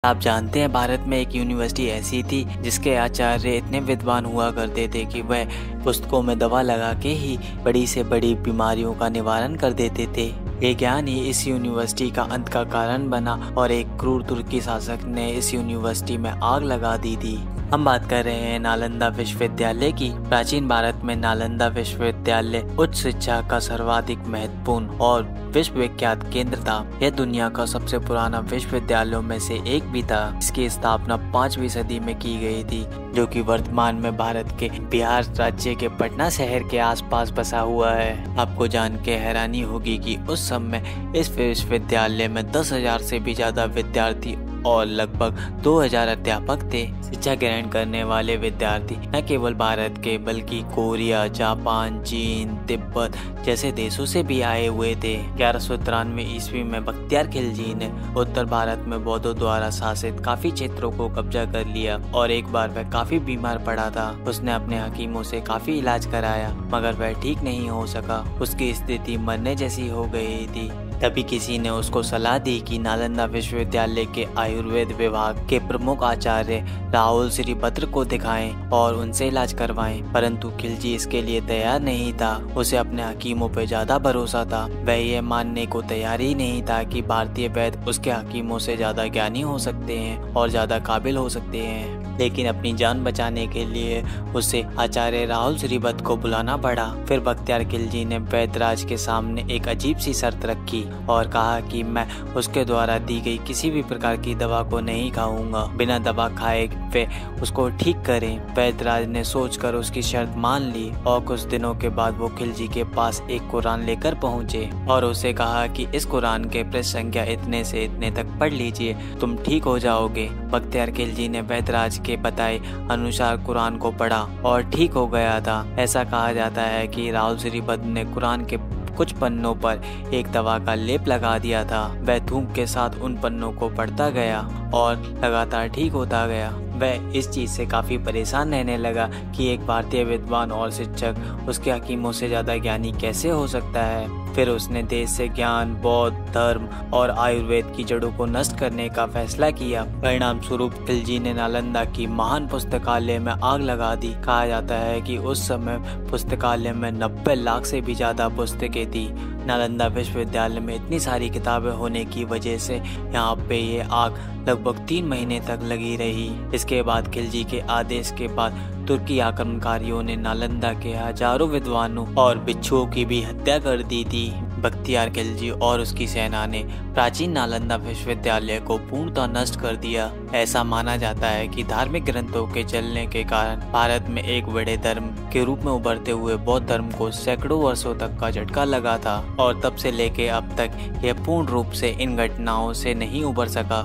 आप जानते हैं भारत में एक यूनिवर्सिटी ऐसी थी जिसके आचार्य इतने विद्वान हुआ करते थे कि वह पुस्तकों में दवा लगा के ही बड़ी से बड़ी बीमारियों का निवारण कर देते थे। ये ज्ञान ही इस यूनिवर्सिटी का अंत का कारण बना और एक क्रूर तुर्की शासक ने इस यूनिवर्सिटी में आग लगा दी थी। हम बात कर रहे हैं नालंदा विश्वविद्यालय की। प्राचीन भारत में नालंदा विश्वविद्यालय उच्च शिक्षा का सर्वाधिक महत्वपूर्ण और विश्वविख्यात केंद्र था। यह दुनिया का सबसे पुराना विश्वविद्यालयों में से एक भी था। इसकी स्थापना 5वीं सदी में की गई थी, जो कि वर्तमान में भारत के बिहार राज्य के पटना शहर के आसपास बसा हुआ है। आपको जान के हैरानी होगी कि उस समय इस विश्वविद्यालय में 10,000 से भी ज्यादा विद्यार्थी और लगभग 2,000 अध्यापक थे। शिक्षा ग्रहण करने वाले विद्यार्थी न केवल भारत के बल्कि कोरिया, जापान, चीन, तिब्बत जैसे देशों से भी आए हुए थे। 1193 ईस्वी में बख्तियार खिलजी ने उत्तर भारत में बौद्धों द्वारा शासित काफी क्षेत्रों को कब्जा कर लिया और एक बार वह काफी बीमार पड़ा था। उसने अपने हकीमों से काफी इलाज कराया मगर वह ठीक नहीं हो सका। उसकी स्थिति मरने जैसी हो गई थी। तभी किसी ने उसको सलाह दी कि नालंदा विश्वविद्यालय के आयुर्वेद विभाग के प्रमुख आचार्य राहुल श्रीभद्र को दिखाएं और उनसे इलाज करवाएं। परंतु खिलजी इसके लिए तैयार नहीं था। उसे अपने हकीमों पर ज्यादा भरोसा था। वह ये मानने को तैयार ही नहीं था कि भारतीय वैद्य उसके हकीमों से ज्यादा ज्ञानी हो सकते हैं और ज्यादा काबिल हो सकते हैं। लेकिन अपनी जान बचाने के लिए उसे आचार्य राहुल श्रीभद्र को बुलाना पड़ा। फिर बख्तियार खिलजी ने वैद्यराज के सामने एक अजीब सी शर्त रखी और कहा कि मैं उसके द्वारा दी गई किसी भी प्रकार की दवा को नहीं खाऊंगा। बिना दवा खाए वे उसको ठीक करें। वैद्यराज ने सोचकर उसकी शर्त मान ली और कुछ दिनों के बाद वो खिलजी के पास एक कुरान लेकर पहुंचे और उसे कहा कि इस कुरान के पृष्ठ संख्या इतने से इतने तक पढ़ लीजिए, तुम ठीक हो जाओगे। बख्तियार खिलजी ने वैद्यराज के बताए अनुसार कुरान को पढ़ा और ठीक हो गया था। ऐसा कहा जाता है कि राहुल श्रीभद्र ने कुरान के कुछ पन्नों पर एक दवा का लेप लगा दिया था। वह धूप के साथ उन पन्नों को पढ़ता गया और लगातार ठीक होता गया। वह इस चीज से काफी परेशान रहने लगा कि एक भारतीय विद्वान और शिक्षक उसके हकीमों से ज्यादा ज्ञानी कैसे हो सकता है। फिर उसने देश से ज्ञान, बौद्ध धर्म और आयुर्वेद की जड़ों को नष्ट करने का फैसला किया। परिणाम स्वरूप खिलजी ने नालंदा की महान पुस्तकालय में आग लगा दी। कहा जाता है कि उस समय पुस्तकालय में 90 लाख से भी ज्यादा पुस्तकें थी। नालंदा विश्वविद्यालय में इतनी सारी किताबें होने की वजह से यहाँ पे ये आग लगभग 3 महीने तक लगी रही। इसके बाद खिलजी के आदेश के बाद तुर्की आक्रमणकारियों ने नालंदा के हजारों विद्वानों और भिक्षुओं की भी हत्या कर दी थी। बख्तियार खिलजी और उसकी सेना ने प्राचीन नालंदा विश्वविद्यालय को पूर्णतः नष्ट कर दिया। ऐसा माना जाता है कि धार्मिक ग्रंथों के चलने के कारण भारत में एक बड़े धर्म के रूप में उभरते हुए बौद्ध धर्म को सैकड़ों वर्षों तक का झटका लगा था और तब से लेके अब तक यह पूर्ण रूप से इन घटनाओं से नहीं उबर सका।